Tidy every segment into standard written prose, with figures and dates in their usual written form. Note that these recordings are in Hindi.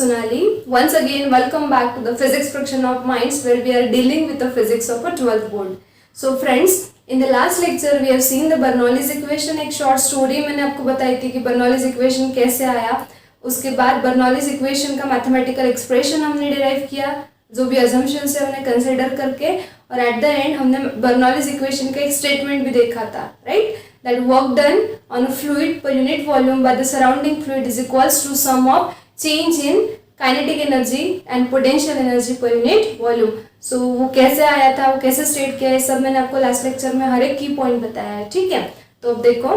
Sonali. Once again, welcome back to the Physics Friction of Minds, where we are dealing with the physics of a 12th board. So friends, in the last lecture we have seen the Bernoulli's equation. एक short story मैंने आपको बताई थी कि Bernoulli's equation कैसे आया. उसके बाद Bernoulli's equation का mathematical expression हमने derive किया, जो भी assumptions है उन्हें consider करके, और at the end हमने Bernoulli's equation का एक statement भी देखा था, right? That work done on a fluid per unit volume by the surrounding fluid is equals to sum of change in kinetic energy and potential energy per unit volume. So वो कैसे आया था, वो कैसे स्टेट किया है, सब मैंने आपको लास्ट लेक्चर में हर एक की पॉइंट बताया है, ठीक है. तो अब देखो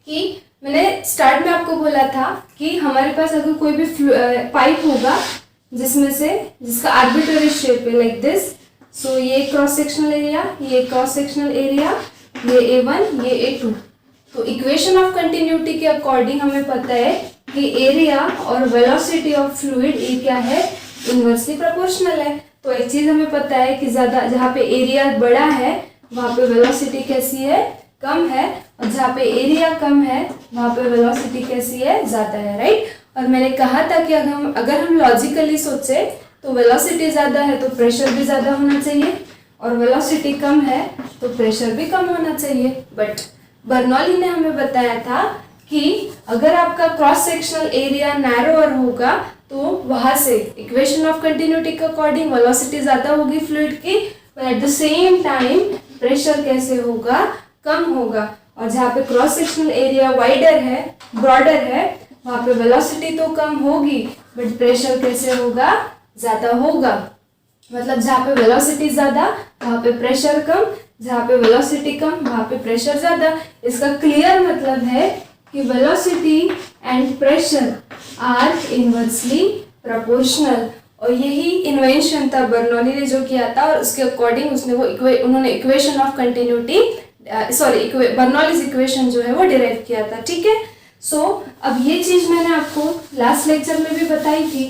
कि मैंने स्टार्ट में आपको बोला था कि हमारे पास अगर कोई भी पाइप होगा जिसमें से जिसका आर्बिट्ररी शेप है लाइक दिस. सो ये क्रॉस सेक्शनल एरिया, ये क्रॉस सेक्शनल एरिया, ये A1, ये A2. तो इक्वेशन ऑफ कंटिन्यूटी के अकॉर्डिंग हमें पता है कि एरिया और वेलोसिटी ऑफ फ्लूइड ये क्या है, इनवर्सली प्रोपोर्शनल है. तो एक चीज हमें पता है कि ज्यादा जहाँ पे एरिया बड़ा है वहाँ पे वेलोसिटी कैसी है, कम है, और जहाँ पे एरिया कम है वहाँ पे वेलोसिटी कैसी है, ज्यादा है, राइट. और मैंने कहा था कि अगर हम लॉजिकली सोचे तो वेलोसिटी ज्यादा है तो प्रेशर भी ज्यादा होना चाहिए, और वेलोसिटी कम है तो प्रेशर भी कम होना चाहिए. बट बर्नौली ने हमें बताया था कि अगर आपका क्रॉस सेक्शनल एरिया नैरोअर होगा तो वहां से इक्वेशन ऑफ कंटिन्यूटी के अकॉर्डिंग वेलोसिटी ज्यादा होगी फ्लूइड की, पर eight the same time pressure कैसे होगा, कम होगा. और जहाँ पे क्रॉस सेक्शनल एरिया वाइडर है, ब्रॉडर है, वहाँ पे वेलोसिटी तो कम होगी बट प्रेशर कैसे होगा, ज्यादा होगा. मतलब जहाँ पे वेलोसिटी ज्यादा वहाँ पे प्रेशर कम, जहाँ पे वेलोसिटी कम वहाँ पे प्रेशर ज्यादा. इसका क्लियर मतलब है कि velocity and pressure are inversely proportional. और यही इन्वेंशन था बर्नौली ने जो किया था, और उसके अकॉर्डिंग उन्होंने equation of continuity Bernoulli's equation जो है वो डिराइव किया था, ठीक है. सो अब ये चीज मैंने आपको लास्ट लेक्चर में भी बताई थी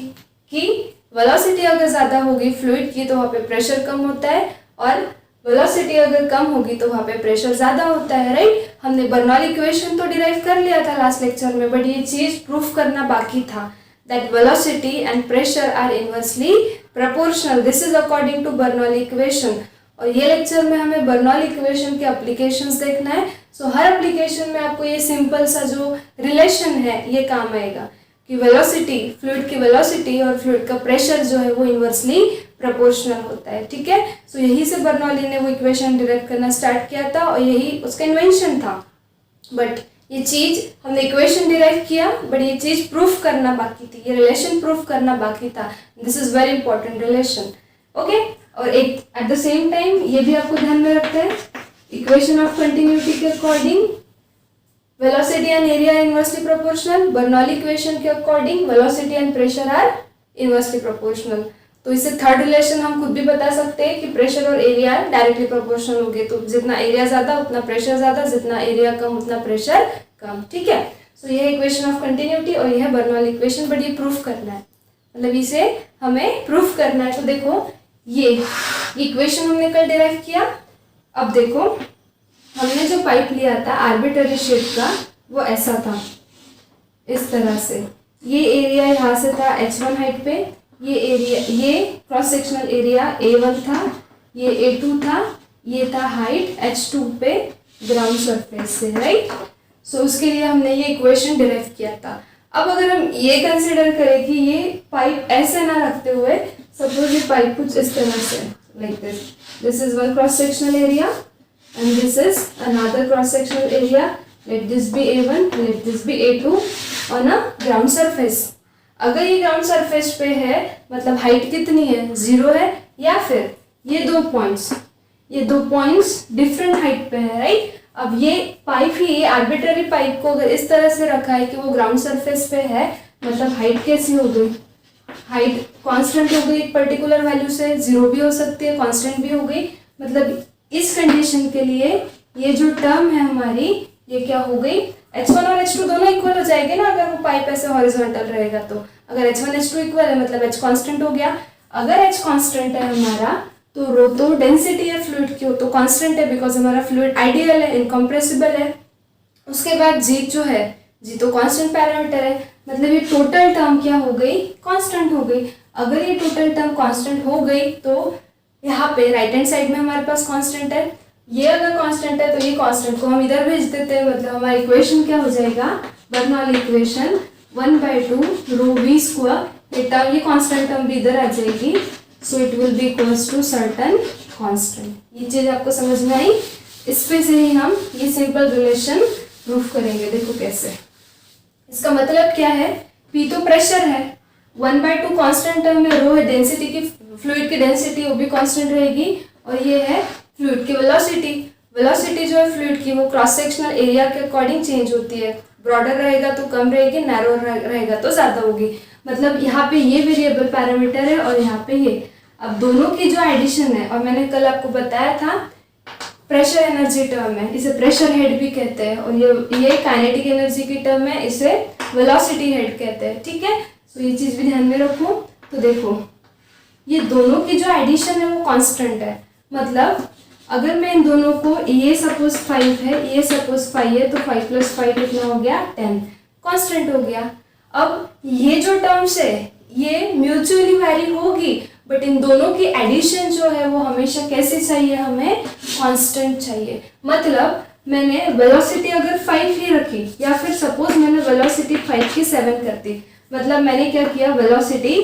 कि वेलोसिटी अगर ज़्यादा होगी फ्लूइड की तो वहाँ पे प्रेशर कम होता है, और वेलोसिटी अगर कम होगी तो वहाँ पे प्रेशर ज़्यादा होता है, राइट. हमने बर्नौली इक्वेशन तो डिराइव कर लिया था लास्ट लेक्चर में, बट ये चीज़ प्रूफ करना बाकी था that velocity and pressure are inversely proportional. This is according to Bernoulli equation. और ये लेक्चर में हमें बर्नौली इक्वेशन के एप्लीकेशंस देखना है. सो हर एप्लीकेशन में आपको ये सिंपल सा जो रिलेशन है ये काम आएगा कि वेलोसिटी, फ्लूइड की वेलोसिटी और फ्लूइड का प्रेशर जो है वो इनवर्सली प्रोपोर्शनल होता है, ठीक है. सो यही से बर्नौली ने वो इक्वेशन डिराइव करना स्टार्ट किया था और यही उसका इन्वेंशन था. बट ये चीज़ हमने इक्वेशन डिराइव किया, बट ये चीज़ प्रूफ करना बाकी थी, ये रिलेशन प्रूफ करना बाकी था. This is very important relation, okay. और एक एट द सेम टाइम ये भी आपको ध्यान में रखते हैं, इक्वेशन ऑफ कंटिन्यूटी के according velocity and area inversely proportional. Bernoulli equation के according velocity and pressure are inversely proportional. तो इससे थर्ड रिलेशन हम खुद भी बता सकते हैं कि प्रेशर और एरिया डायरेक्टली प्रोपोर्शनल होंगे. तो जितना एरिया ज्यादा उतना प्रेशर ज्यादा, जितना एरिया कम उतना प्रेशर कम, ठीक है. सो ये इक्वेशन ऑफ कंटिन्यूटी और यह है बर्नौली इक्वेशन, बट ये प्रूफ करना है, मतलब इसे हमें प्रूफ करना है. तो देखो ये इक्वेशन हमने कल डिराइव किया. अब देखो हमने जो पाइप लिया था आर्बिट्ररी शेप का वो ऐसा था, इस तरह से. ये एरिया यहाँ से था H1 हाइट पे, ये एरिया, ये क्रॉस सेक्शनल एरिया A1 था, ये A2 था, ये था हाइट H2 पे ग्राउंड सरफेस से, राइट. सो उसके लिए हमने ये इक्वेशन डिराइव किया था. अब अगर हम ये कंसिडर करें कि ये पाइप ऐसे ना रखते हुए, सपोज ये पाइप कुछ इस तरह से like this, this is one cross sectional area and this is another cross sectional area. Let this be A1, let this be A2 on a ground surface. अगर ये ग्राउंड सरफेस पे है मतलब हाइट कितनी है, 0 है, या फिर ये दो पॉइंट्स डिफरेंट हाइट पे है, राइट. अब ये पाइप ही आर्बिट्ररी पाइप को अगर इस तरह से रखा है कि वो ग्राउंड सरफेस पे है, मतलब हाइट कैसी हो गई, हाइट कांस्टेंट हो गई एक पर्टिकुलर वैल्यू से, 0 भी हो सकती है, कांस्टेंट भी हो गई. मतलब इस कंडीशन के लिए ये जो टर्म है हमारी ये क्या हो गई, H1 और H2 दोनों इक्वल हो जाएंगे ना अगर वो पाइप ऐसे हॉरिजॉन्टल रहेगा. तो अगर H1 H2 इक्वल है मतलब H कांस्टेंट हो गया. अगर H कांस्टेंट है हमारा तो रो तो डेंसिटी है फ्लूइड की तो कांस्टेंट है, बिकॉज हमारा फ्लूइड आइडियल है, इनकम्प्रेसिबल है. उसके बाद जी जो है, जी तो कांस्टेंट पैरामीटर है, मतलब ये टोटल टर्म क्या हो गई, कांस्टेंट हो गई। अगर ये टोटल टर्म कांस्टेंट हो गई तो यहाँ पे राइट हैंड साइड में हमारे पास कांस्टेंट है, ये अगर कांस्टेंट है तो ये कांस्टेंट को हम इधर भेज देते हैं, मतलब हमारा इक्वेशन क्या हो जाएगा, Bernoulli equation 1/2 rho V square, ये टर्म, ये कांस्टेंट टर्म भी इधर आ जाएगी, so it will be equals to certain constant. ये चीज आपको समझ में आई। इस पे से ही हम ये सिंपल रिलेशन प्रूफ करेंगे। देखो कैसे, इसका मतलब क्या है, P तो प्रेशर है, 1/2 कांस्टेंट टर्म में रो है डेंसिटी की, फ्लूइड की डेंसिटी वो भी कांस्टेंट रहेगी, और ये है फ्लूइड की वेलोसिटी। वेलोसिटी जो है फ्लूइड की वो क्रॉस सेक्शनल एरिया के अकॉर्डिंग चेंज होती है, ब्रॉडर रहेगा तो कम रहेगी, नैरो रहेगा तो ज़्यादा होगी। मतलब यहाँ पे ये वेरिएबल पैरामीटर है और यहाँ पे ये, अब दोनों की जो एडिशन है, और मैंने कल आपको बताया था प्रेशर एनर्जी टर्म है, इसे प्रेशर हेड भी कहते हैं, और ये काइनेटिक एनर्जी की टर्म है, इसे वेलोसिटी हेड कहते हैं। ठीक है, तो ये चीज़ भी ध्यान में रखो। तो देखो ये दोनों की जो एडिशन है वो कांस्टेंट है, मतलब अगर मैं इन दोनों को, ये सपोज 5 है, ये सपोज 5 है, तो 5 + 5 कितना हो गया, 10, कांस्टेंट हो गया। अब ये जो टर्म्स है ये म्यूचुअली वैरी होगी, बट इन दोनों की एडिशन जो है वो हमेशा कैसे चाहिए, हमें कांस्टेंट चाहिए। मतलब मैंने वेलोसिटी अगर 5 ही रखी, या फिर सपोज मैंने वेलोसिटी 5 की 7 कर दी, मतलब मैंने क्या किया, वेलोसिटी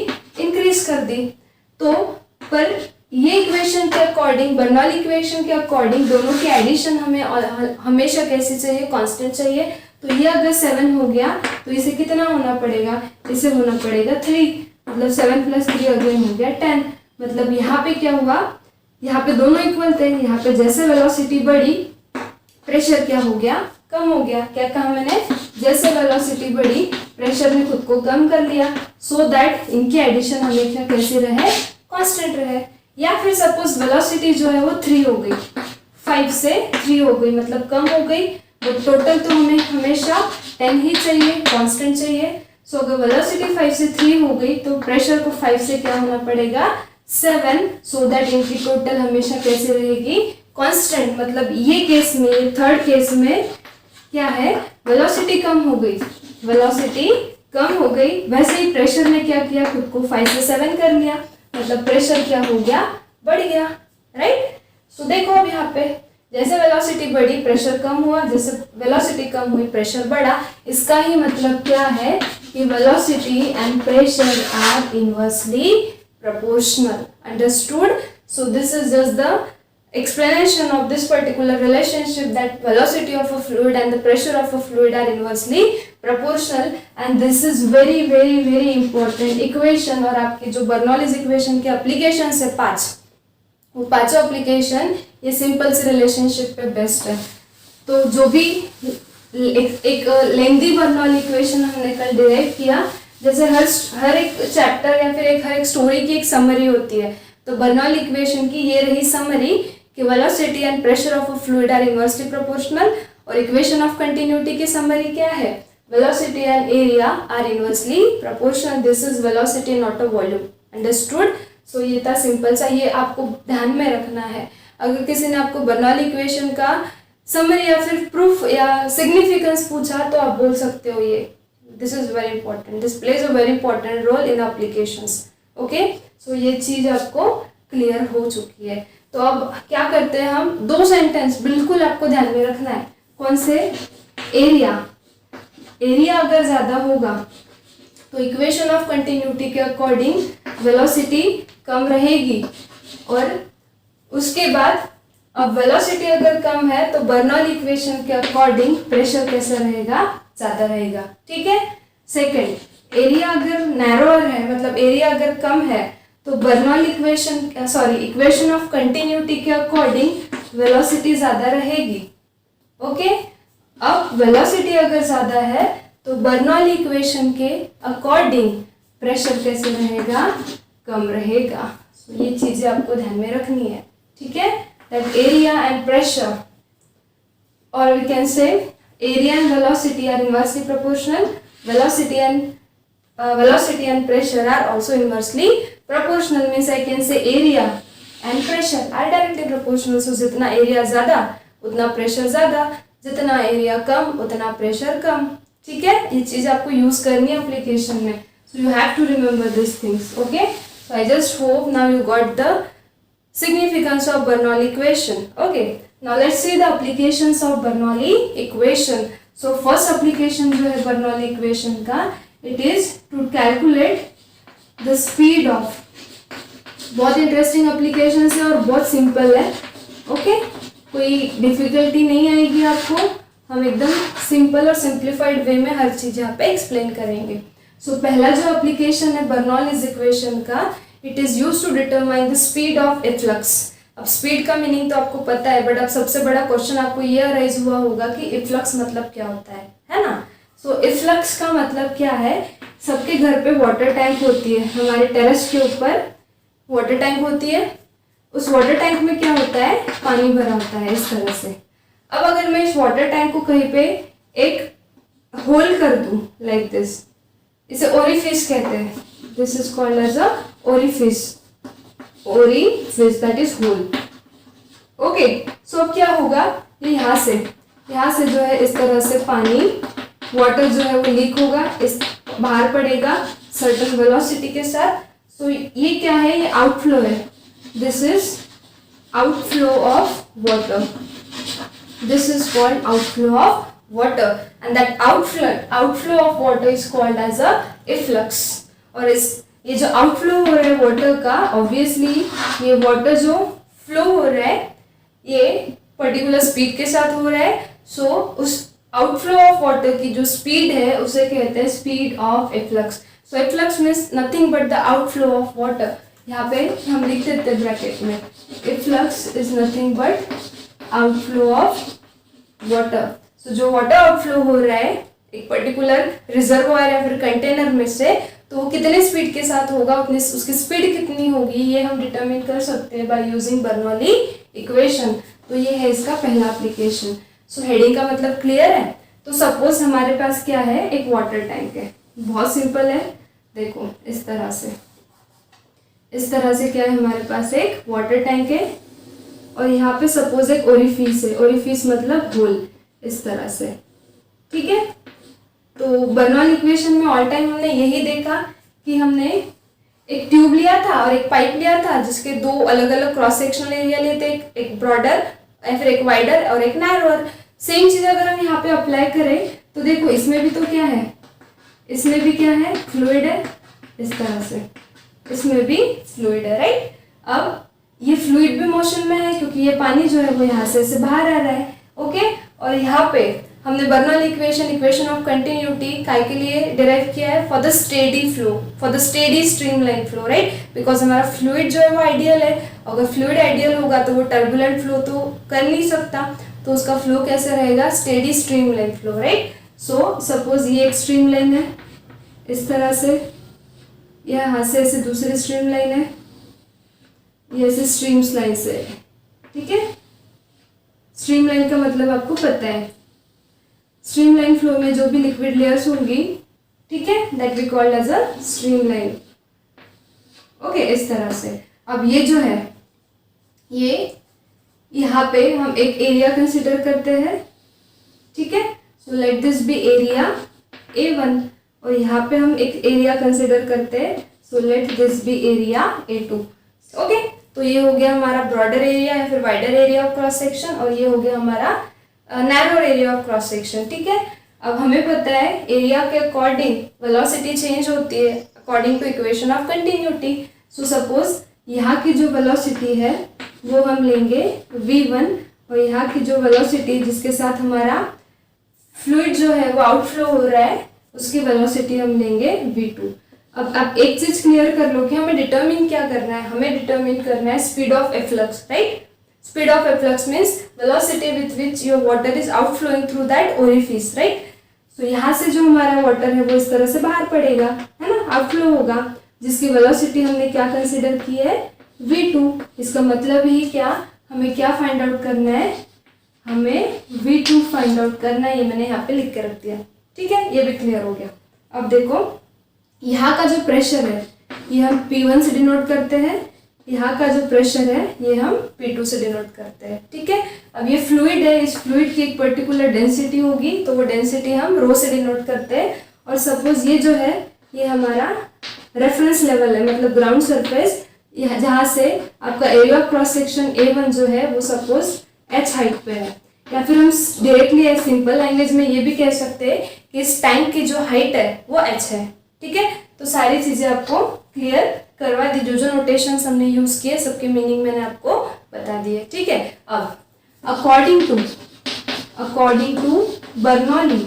इंक्रीज कर दी, तो पर ये इक्वेशन के अकॉर्डिंग, बर्नौली इक्वेशन के अकॉर्डिंग दोनों की एडिशन हमें हमेशा कैसे चाहिए, कांस्टेंट चाहिए। तो ये अगर 7 हो गया तो इसे कितना होना पड़ेगा, इसे होना पड़ेगा 3, मतलब 7 + 3 अगेन हो गया 10। मतलब यहाँ पे क्या हुआ, यहाँ पे दोनों इक्वल थे, यहाँ पे जैसे वेलोसिटी बढ़ी प्रेशर क्या हो गया, कम हो गया। क्या कहा मैंने, जैसे वेलोसिटी बढ़ी प्रेशर ने खुद को कम कर लिया, सो दैट इनकी एडिशन हमेशा कैसे रहे, कांस्टेंट रहे। या फिर सपोज वेलोसिटी जो है वो 3 हो गई, 5 से 3 हो गई, मतलब कम हो गई, बट टोटल तो हमें हमेशा 10 ही चाहिए, कांस्टेंट चाहिए। सो अगर वेलोसिटी 5 से 3 हो गई तो प्रेशर को 5 से क्या होना पड़ेगा, 7, सो दैट इनकी टोटल हमेशा कैसे रहेगी, कांस्टेंट। मतलब ये केस में, थर्ड केस में क्या है, वेलोसिटी कम हो गई, वेलोसिटी कम हो गई, वैसे ही प्रेशर ने क्या किया, खुद को 5 से 7 कर लिया, मतलब प्रेशर क्या हो गया, बढ़ गया, राइट। सो देखो अब यहाँ पे जैसे वेलोसिटी बढ़ी प्रेशर कम हुआ, जैसे वेलोसिटी कम हुई प्रेशर बढ़ा। इसका ही मतलब क्या है कि velocity and pressure are inversely proportional. Understood? So this is just the explanation of this particular relationship, that velocity of a fluid and the pressure of a fluid are inversely proportional, and this is very important equation। और आपके जो बर्नौलीज इक्वेशन के एप्लीकेशंस है 5, वो पांचों एप्लीकेशन ये सिंपल से रिलेशनशिप पे बेस्ट है। तो जो भी एक लेंदी बर्नौली इक्वेशन हमने कल डिराइव किया, जैसे हर एक चैप्टर या फिर हर एक स्टोरी की एक समरी होती है, तो बर्नौली इक्वेशन की ये रही समरी कि velocity and pressure of a fluid are inversely proportional, और इक्वेशन ऑफ कंटिन्यूटी की समरी क्या है, velocity and area are inversely proportional. This is velocity not a volume. Understood? So ये था सिंपल सा, ये आपको ध्यान में रखना है। अगर किसी ने आपको बर्नौली इक्वेशन का समरी या फिर प्रूफ या सिग्निफिकेंस पूछा तो आप बोल सकते हो ये, this is very important, this plays a very important role in applications. Okay, so ये चीज आपको क्लियर हो चुकी है। तो अब क्या करते हैं हम, 2 सेंटेंस बिल्कुल आपको ध्यान में रखना है। कौन से, एरिया अगर ज्यादा होगा तो इक्वेशन ऑफ कंटिन्यूटी के अकॉर्डिंग वेलोसिटी कम रहेगी, और उसके बाद अब वेलोसिटी अगर कम है तो बर्नौली इक्वेशन के अकॉर्डिंग प्रेशर कैसा रहेगा, ज्यादा रहेगा। ठीक है। सेकंड, एरिया अगर नैरोअर है, मतलब एरिया अगर कम है, तो बर्नौली इक्वेशन ऑफ कंटिन्यूटी के अकॉर्डिंग वेलोसिटी ज्यादा रहेगी। ओके, अब वेलोसिटी अगर ज्यादा है तो बर्नौली इक्वेशन के अकॉर्डिंग प्रेशर कैसे रहेगा, कम रहेगा। ये चीजें आपको ध्यान में रखनी है। ठीक है, दैट एरिया एंड प्रेशर, और we can say area and velocity are inversely proportional, velocity and pressure are also inversely proportional, means I can say area and pressure are directly proportional। so जितना area ज़्यादा उतना pressure ज़्यादा, जितना area कम उतना pressure कम। ठीक है, ये चीज आपको यूज करनी है एप्लीकेशन में, so you have to remember this things. Okay, so I just hope now you got the significance of Bernoulli equation. Okay, now let's see the applications of Bernoulli equation. So first application जो है Bernoulli equation का, it is to calculate the speed of. बहुत इंटरेस्टिंग एप्लीकेशन है और बहुत सिंपल है. ओके, कोई डिफिकल्टी नहीं आएगी आपको, हम एकदम सिंपल और सिंप्लीफाइड वे में हर चीज यहाँ पे एक्सप्लेन करेंगे. सो पहला जो एप्लीकेशन है Bernoulli's equation का, it is use to determine the speed of efflux. अब स्पीड का मीनिंग तो आपको पता है, बट अब सबसे बड़ा क्वेश्चन आपको ये अराइज हुआ होगा कि इफ्लक्स मतलब क्या होता है ना. सो इफ्लक्स का मतलब क्या है, सबके घर पे वाटर टैंक होती है, हमारे टेरेस के ऊपर वाटर टैंक होती है. उस वाटर टैंक में क्या होता है, पानी भरा होता है इस तरह से. अब अगर मैं इस वाटर टैंक को कहीं पे एक होल कर दूं लाइक दिस, इसे ओरिफिस कहते हैं. This is called as a orifice, that is hole. Okay, so अब क्या होगा, ये यहाँ से जो है इस तरह से पानी वाटर जो है वो लीक होगा, इस बाहर पड़ेगा सर्टेन वेलोसिटी के साथ. सो ये क्या है, ये आउटफ्लो है. This is outflow of water. This is called outflow of water and that outflow of water is called as a efflux. और ये जो आउटफ्लो हो रहा है वाटर का, ऑब्वियसली ये वाटर जो फ्लो हो रहा है ये पर्टिकुलर स्पीड के साथ हो रहा है. सो उस आउटफ्लो ऑफ वाटर की जो स्पीड है उसे कहते हैं speed of efflux. So efflux means nothing but the outflow of water. यहाँ पे हम लिख देते हैं ब्रैकेट में, efflux is nothing but outflow of water. So जो वाटर आउटफ्लो हो रहा है एक पर्टिकुलर रिजर्वॉयर या फिर कंटेनर में से, तो वो कितने स्पीड के साथ होगा, उतनी उसकी स्पीड कितनी होगी, ये हम डिटरमिन कर सकते हैं बाय यूजिंग बर्नौली इक्वेशन. तो ये है इसका पहला एप्लीकेशन. सो हेडिंग का मतलब क्लियर है. तो सपोज हमारे पास क्या है, एक वाटर टैंक है, बहुत सिंपल है. देखो इस तरह से क्या है, हमारे पास एक वाटर टैंक है और यहाँ पे सपोज एक ओरिफिस है. ओरिफिस मतलब होल, इस तरह से. ठीक है, तो बर्नौली इक्वेशन में ऑल टाइम हमने यही देखा कि हमने एक ट्यूब लिया था और एक पाइप लिया था जिसके दो अलग अलग क्रॉस सेक्शनल एरिया लेते, एक ब्रॉडर या फिर एक वाइडर और एक नैरोअर. सेम चीज अगर हम यहाँ पे अप्लाई करें तो देखो इसमें भी तो क्या है, इसमें भी क्या है, फ्लूइड है. इस तरह से इसमें भी फ्लूइड है, राइट. अब ये फ्लूइड भी मोशन में है क्योंकि ये पानी जो है वो यहाँ से बाहर आ रहा है. ओके, और यहाँ पे हमने बर्नौली इक्वेशन ऑफ कंटिन्यूटी काय के लिए डिराइव किया है, for the steady flow, for the steady streamline flow, right. Because हमारा फ्लूइड जो है वो आइडियल है. अगर फ्लूइड आइडियल होगा तो वो टर्बुलेंट फ्लो तो कर नहीं सकता, तो उसका फ्लो कैसे रहेगा, steady streamline flow, right. So suppose ये एक स्ट्रीमलाइन है इस तरह से, यहाँ से ऐसे दूसरी स्ट्रीमलाइन है, ये ऐसे स्ट्रीम्स लाइन से. ठीक है, स्ट्रीमलाइन का मतलब आपको पता है, स्ट्रीमलाइन फ्लो में जो भी लिक्विड लेयर्स होंगी, ठीक है, that we called as a streamline. Okay, इस तरह से. अब ये जो है, ये यहाँ पे हम एक एरिया कंसिडर करते हैं. ठीक है, so let this be area A1 और यहाँ पे हम एक एरिया कंसिडर करते हैं. So let this be area A2. Okay, तो ये हो गया हमारा ब्रॉडर एरिया या फिर wider area of cross section और ये हो गया हमारा narrow area of cross section. ठीक है, अब हमें पता है एरिया के अकॉर्डिंग वेलोसिटी चेंज होती है according to equation of continuity. So suppose यहाँ की जो वेलोसिटी है वो हम लेंगे v1 और यहाँ की जो वेलोसिटी जिसके साथ हमारा फ्लूइड जो है वो आउटफ्लो हो रहा है उसकी वेलोसिटी हम लेंगे v2. अब आप एक चीज क्लियर कर लो कि हमें डिटरमिन क्या करना है, हमें डिटरमिन करना है speed of efflux, right. Speed of efflux means velocity with which your water is outflowing through that orifice, right? So यहाँ से जो हमारा वाटर है वो इस तरह से बाहर पड़ेगा, है ना, आउटफ्लो होगा, जिसकी वेलोसिटी हमने क्या कंसीडर की है, v2. इसका मतलब ही क्या, हमें क्या फाइंड आउट करना है, हमें v2 फाइंड आउट करना है. ये मैंने यहाँ पे लिख के रख दिया. ठीक है, ये भी क्लियर हो गया. अब देखो यहाँ का जो प्रेशर है ये हम P1 से डिनोट करते हैं, यहाँ का जो प्रेशर है ये हम P2 से डिनोट करते हैं, ठीक है। अब ये फ्लूइड है, इस फ्लूइड की एक पर्टिकुलर डेंसिटी होगी, तो वो डेंसिटी हम रो से डिनोट करते हैं। और सपोज ये जो है ये हमारा रेफरेंस लेवल है, मतलब ग्राउंड सरफेस, जहाँ से आपका area of cross section A1 जो है वो सपोज h हाइट पे है। या फिर हम डायरेक्टली सिंपल लैंग्वेज में ये भी कह सकते हैं कि इस टैंक की जो हाइट है वो h है, ठीक है। तो सारी चीज़ें आपको क्लियर करवा दी, जो नोटेशंस हमने यूज़ किए सबके मीनिंग मैंने आपको बता दिए, ठीक है। अब according to Bernoulli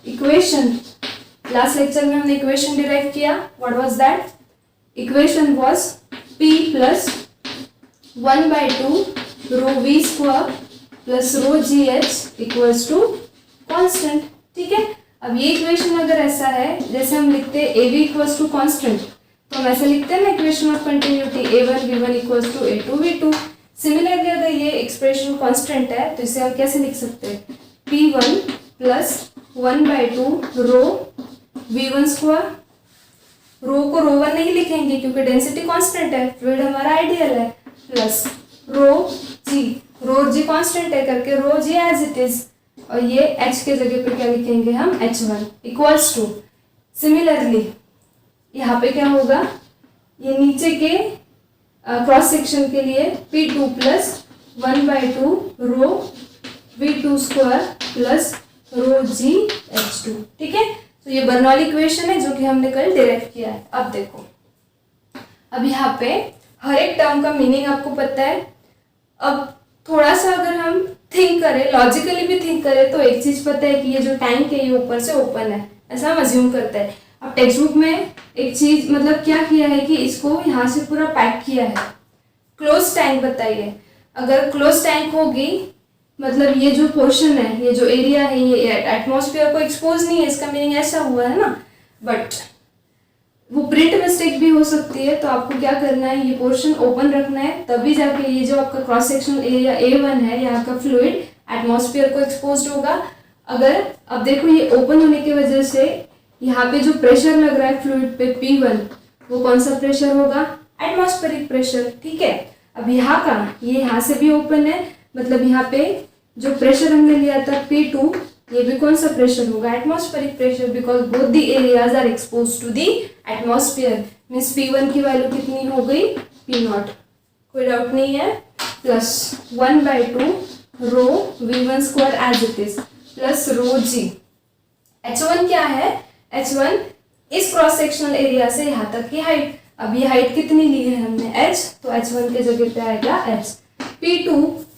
equation, last lecture में हमने इक्वेशन डिराइव किया। What was that? Equation was P plus 1/2 rho V square plus rho GH equals to constant, ठीक है। अब ये इक्वेशन अगर ऐसा है, जैसे हम लिखते हैं AB इक्वल्स टू कॉन्स्टेंट, तो हम ऐसे लिखते हैं ना equation of continuity A1 V1 equals to A2 V2। Similarly अगर ये एक्सप्रेशन कॉन्स्टेंट है तो इसे हम कैसे लिख सकते हैं? P1 plus 1/2 rho V1 square, रो को रो 1 नहीं लिखेंगे क्योंकि डेंसिटी कांस्टेंट है, फ्लूइड हमारा आइडियल है, प्लस रो जी कांस्टेंट है करके रो जी एज इट इज, और ये h के जगह पे क्या लिखेंगे हम? H1 इक्वल्स टू, सिमिलरली यहाँ पे क्या होगा, ये नीचे के क्रॉस सेक्शन के लिए P2 plus 1/2 rho V2 square plus rho जी H2, ठीक है। तो ये बर्नौली इक्वेशन है जो कि हमने कल डिराइव किया है। अब देखो, अब यहाँ पे हर एक टर्म का मीनिंग आपको पता है। अब थोड़ा सा अगर हम थिंक करें, लॉजिकली भी थिंक करें, तो एक चीज पता है कि ये जो टैंक है ये ऊपर से ओपन है, ऐसा हम अज्यूम करते हैं। अब टेक्स्ट बुक में एक चीज मतलब क्या किया है कि इसको यहाँ से पूरा पैक किया है। क्लोज टैंक बताइए, अगर क्लोज टैंक होगी मतलब ये जो पोर्शन है, ये जो एरिया है, ये एटमॉस्फेयर को एक्सपोज नहीं है, इसका मीनिंग ऐसा हुआ है ना। बट वो प्रिंट मिस्टेक भी हो सकती है, तो आपको क्या करना है, ये पोर्शन ओपन रखना है, तभी जाके ये जो आपका क्रॉस सेक्शन एरिया A1 है, यहाँ का फ्लूइड एटमॉस्फेयर को एक्सपोज होगा। अगर अब देखो ये ओपन होने की वजह से यहाँ पे जो प्रेशर लग रहा है फ्लूइड पे P1, वो कौन सा प्रेशर होगा? एटमॉस्फेरिक प्रेशर, ठीक है। अब यहाँ का ये यहाँ से भी ओपन है, मतलब यहाँ पे जो प्रेशर हमने लिया था P2, ये भी कौन सा प्रेशर होगा? Atmospheric pressure, because both the areas are expose to the atmosphere. Means P1 की वैल्यू कितनी हो गई? P0, कोई डाउट नहीं है। Plus 1/2 rho V1 square as it is plus rho g. H1 क्या है? H1 इस क्रॉस सेक्शनल एरिया से यहाँ तक की हाइट। अब ये हाइट कितनी ली है हमने? h, तो H1 के जगह पे आएगा h।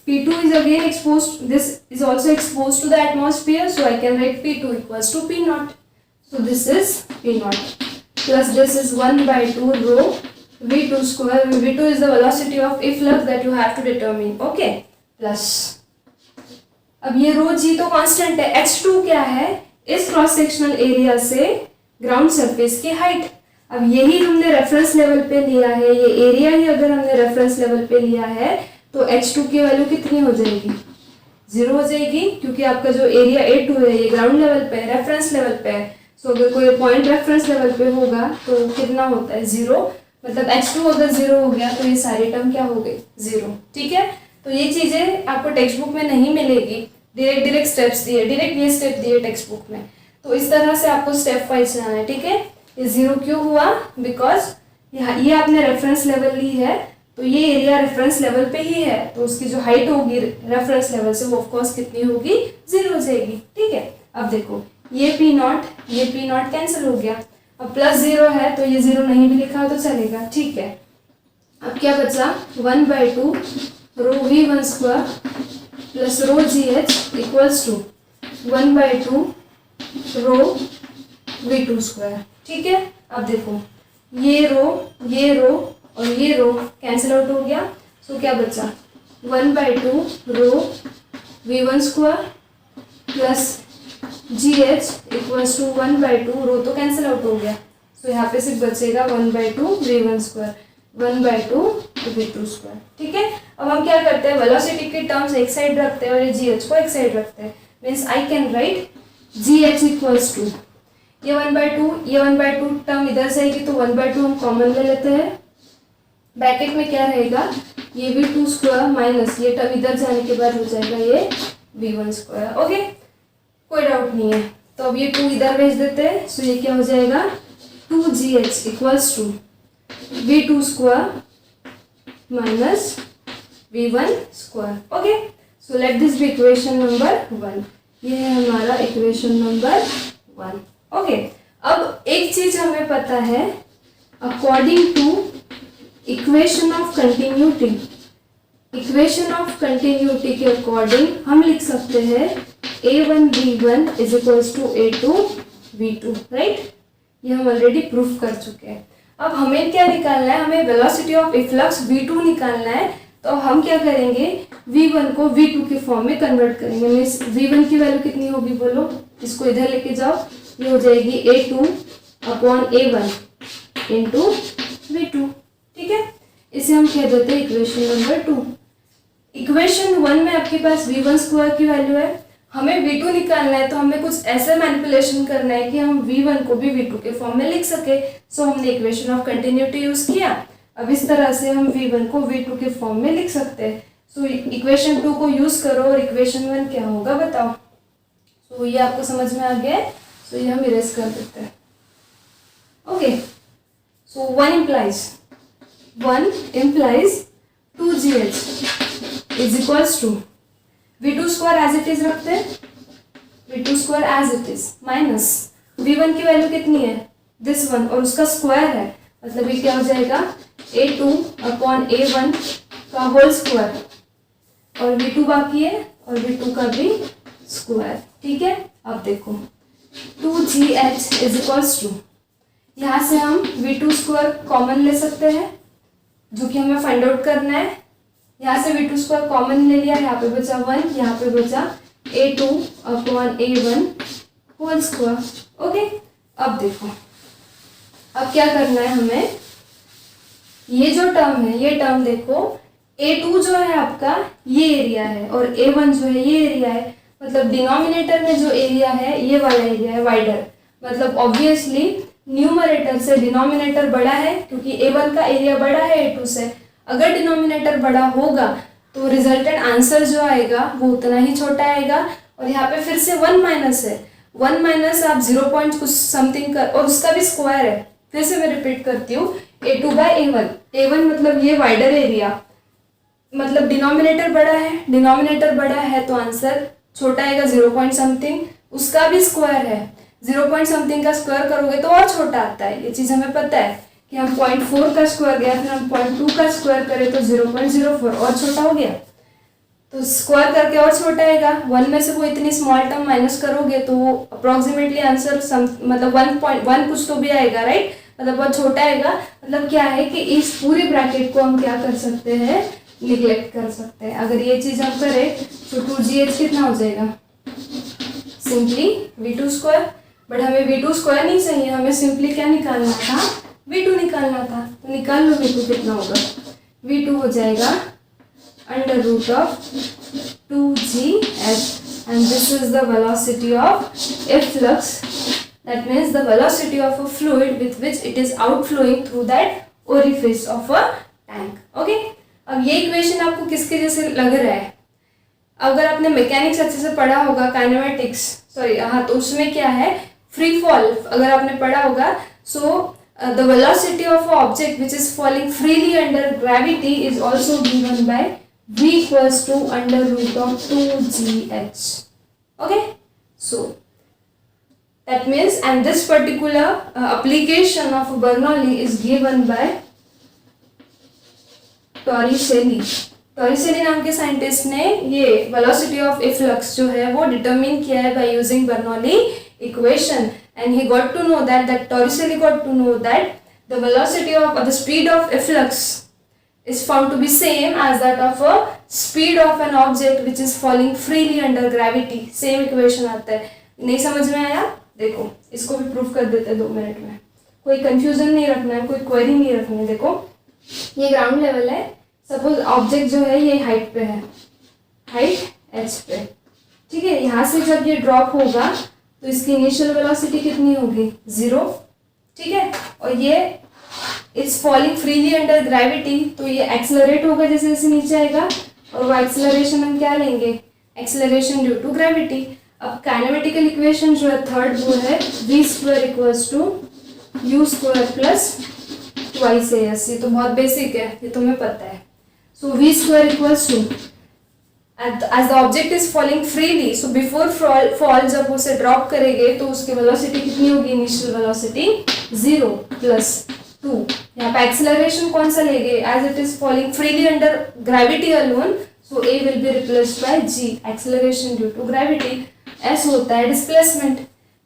P2 is again exposed, this is also exposed to the atmosphere, so I can write P2 equals to P0. So this is P0 plus this is 1/2 rho V2 square. V2 is the velocity of efflux that you have to determine, okay? Plus अब ये रो जी तो कांस्टेंट है, H2 क्या है? इस क्रॉस सेक्शनल एरिया से ग्राउंड सरफेस की हाइट। अब यही हमने रेफरेंस लेवल पे लिया है, ये एरिया ही अगर हमने रेफरेंस लेवल पे लिया है तो H2 की वैल्यू कितनी हो जाएगी? 0 हो जाएगी, क्योंकि आपका जो एरिया A2 है ये ग्राउंड लेवल पे है, रेफरेंस लेवल पे है। सो अगर कोई पॉइंट रेफरेंस लेवल पे होगा तो कितना होता है? 0। मतलब H2 अगर 0 हो गया तो ये सारी टर्म क्या हो गई? 0, ठीक है। तो ये चीज़ें आपको टेक्स्ट बुक में नहीं मिलेगी, डायरेक्ट स्टेप्स दिए, डायरेक्ट ये स्टेप दिए टेक्स्ट बुक में, तो इस तरह से आपको स्टेप वाइज जाना है, ठीक है। ये 0 क्यों हुआ? बिकॉज ये आपने रेफरेंस लेवल ली है, तो ये एरिया रेफरेंस लेवल पे ही है, तो उसकी जो हाइट होगी रेफरेंस लेवल से वो ऑफकोर्स कितनी होगी? 0 हो जाएगी, ठीक है। अब देखो ये P0 कैंसिल हो गया। अब प्लस 0 है तो ये 0 नहीं भी लिखा तो चलेगा, ठीक है। अब क्या बचा? 1/2 rho V1 square plus rho GH equals to 1/2 rho V2 square, ठीक है। अब देखो ये रो और ये रो कैंसिल आउट हो गया, सो क्या बचा? 1/2 rho V1 square plus GH equals to 1/2 rho तो कैंसिल आउट हो गया, सो यहाँ पे सिर्फ बचेगा 1/2 V1 स्क्वायर 1/2 V2 स्क्वायर, ठीक है। अब हम क्या करते हैं? वेलोसिटी के टर्म्स एक साइड रखते हैं और ये GH को एक साइड रखते हैं। Means I can write GH equals to ये 1/2 टर्म इधर जाएगी तो 1/2 हम कॉमन ले लेते हैं, ब्रैकेट में क्या रहेगा, ये v2 स्क्वायर माइनस ये टर्म इधर जाने के बाद हो जाएगा ये v1 स्क्वायर। ओके, कोई डाउट नहीं है। तो अब ये 2 इधर भेज देते हैं, सो ये क्या हो जाएगा 2gh equals to v2 square minus v1 square. Okay, so let this be equation number 1। ये है हमारा इक्वेशन नंबर 1। ओके, अब एक चीज हमें पता है, according to equation of continuity, equation of continuity के अकॉर्डिंग हम लिख सकते हैं a1 v1 is equals to a2 v2, right. ये हम ऑलरेडी प्रूफ कर चुके हैं। अब हमें क्या निकालना है, हमें वेलोसिटी ऑफ इफ्लक्स v2 निकालना है। तो हम क्या करेंगे, v1 को v2 के फॉर्म में कन्वर्ट करेंगे। मीन्स v1 की वैल्यू कितनी होगी बोलो, इसको इधर लेके जाओ, ये हो जाएगी a2 upon a1 into v2, ठीक है। इसे हम कह देते हैं इक्वेशन नंबर 2। इक्वेशन 1 में आपके पास v1 स्क्वायर की वैल्यू है, हमें v2 निकालना है। तो हमें कुछ ऐसा मैनिपुलेशन करना है कि हम v1 को भी v2 के फॉर्म में लिख सके। सो हमने इक्वेशन ऑफ कंटिन्यूटी यूज किया। अब इस तरह से हम v1 को v2 के फॉर्म में लिख सकते हैं। सो इक्वेशन 2 को यूज करो और इक्वेशन 1 क्या होगा बताओ। सो ये आपको समझ में आ गया है। सो ये हम इरेज कर देते हैं। Okay, so 1 implies 2gh is equals to v2 square as it is रखते हैं, v2 square as it is minus v1 की वैल्यू कितनी है दिस वन और उसका स्क्वायर है, मतलब ये क्या हो जाएगा a2 अपॉन a1 का होल स्क्वायर और v2 बाकी है और v2 का भी स्क्वायर, ठीक है। अब देखो 2gh इज इक्वल्स टू, यहाँ से हम v2 स्क्वायर कॉमन ले सकते हैं जो कि हमें फाइंड आउट करना है। यहाँ से v2 स्क्वायर कॉमन ले लिया, यहाँ पे बचा 1, यहाँ पे बचा a2 upon a1 whole square. Okay, अब देखो अब क्या करना है हमें, ये जो टर्म है ये टर्म देखो, a2 जो है आपका ये एरिया है और a1 जो है ये एरिया है, मतलब डिनोमिनेटर में जो एरिया है ये वाला एरिया है वाइडर, मतलब ऑब्वियसली न्यूमरेटर से डिनोमिनेटर बड़ा है क्योंकि a1 का एरिया बड़ा है a2 से। अगर डिनोमिनेटर बड़ा होगा तो रिजल्टेंट आंसर जो आएगा वो उतना ही छोटा आएगा। और यहाँ पे फिर से 1 माइनस है, 1 माइनस आप 0 पॉइंट कुछ समथिंग कर और उसका भी स्क्वायर है। फिर से मैं रिपीट करती हूँ, a2 बाई a1 मतलब ये वाइडर एरिया, मतलब डिनोमिनेटर बड़ा है, डिनोमिनेटर बड़ा है तो आंसर छोटा आएगा 0 पॉइंट समथिंग, उसका भी स्क्वायर है, 0 पॉइंट समथिंग का स्क्वायर करोगे तो और छोटा आता है। ये चीज़ हमें पता है कि हम 0.4 का स्क्वायर गया फिर हम 0.2 का स्क्वायर करें तो 0.04 और छोटा हो गया, तो स्क्वायर करके और छोटा आएगा। 1 में से वो इतनी स्मॉल टर्म माइनस करोगे तो वो अप्रोक्सीमेटली आंसर मतलब 1.1 कुछ तो भी आएगा, राइट, मतलब बहुत छोटा आएगा। मतलब क्या है कि इस पूरे ब्रैकेट को हम क्या कर सकते हैं, निग्लेक्ट कर सकते हैं। अगर ये चीज़ हम करें तो 2gh कितना हो जाएगा, सिंपली v2 स्क्वायर। बट हमें v2 स्क्वायर नहीं चाहिए, हमें सिंपली क्या निकालना था, v2 निकालना था। तो निकाल लो v2 कितना होगा, v2 हो जाएगा under root of 2gh and this is the velocity of efflux, that means the velocity of a fluid with which it is outflowing through that orifice of a tank. Okay, अब ये इक्वेशन आपको किसके जैसे लग रहा है, अगर आपने मैकेनिक्स अच्छे से पढ़ा होगा, काइनेमेटिक्स सॉरी हाँ, तो उसमें क्या है फ्री फॉल अगर आपने पढ़ा होगा, सो the velocity of an object which is falling freely under gravity is also given by v equals to under root of 2gh. Okay, so that means and this particular application of Bernoulli is given by Torricelli. टॉरिसेली नाम के साइंटिस्ट ने ये वेलोसिटी ऑफ इफ्लक्स जो है वो डिटरमिन किया है bye using Bernoulli equation, and he got to know that Torricelli got to know that the velocity of or the speed of efflux is found to be same as that of a speed of an object which is falling freely under gravity. Same equation आता है। नहीं समझ में आया, देखो इसको भी प्रूफ कर देते हैं 2 मिनट में, कोई कंफ्यूजन नहीं रखना है, कोई क्वेरी नहीं रखनी है। देखो ये ग्राउंड लेवल है, सपोज ऑब्जेक्ट जो है ये हाइट पे है, हाइट h पे, ठीक है। यहाँ से जब ये ड्रॉप होगा तो इसकी इनिशियल वेलोसिटी कितनी होगी 0, ठीक है। और ये is falling freely under gravity, तो ये एक्सेलरेट होगा जैसे जैसे नीचे आएगा, और वो एक्सेलरेशन हम क्या लेंगे, एक्सेलरेशन ड्यू टू ग्रेविटी। अब काइनेमेटिकल इक्वेशन जो है थर्ड वो है v square equals to u square plus twice as। ये तो बहुत बेसिक है, ये तुम्हें पता है। So v square equals to as the object is falling freely, so before fall जब उसे ड्रॉप करेंगे तो उसकी वेलोसिटी कितनी होगी, इनिशियल वेलोसिटी 0 प्लस 2। यहाँ पे एक्सेलरेशन कौन सा लेंगे, as it is falling freely under gravity alone, so a will be replaced by g, acceleration due to gravity. s होता है डिस्प्लेसमेंट,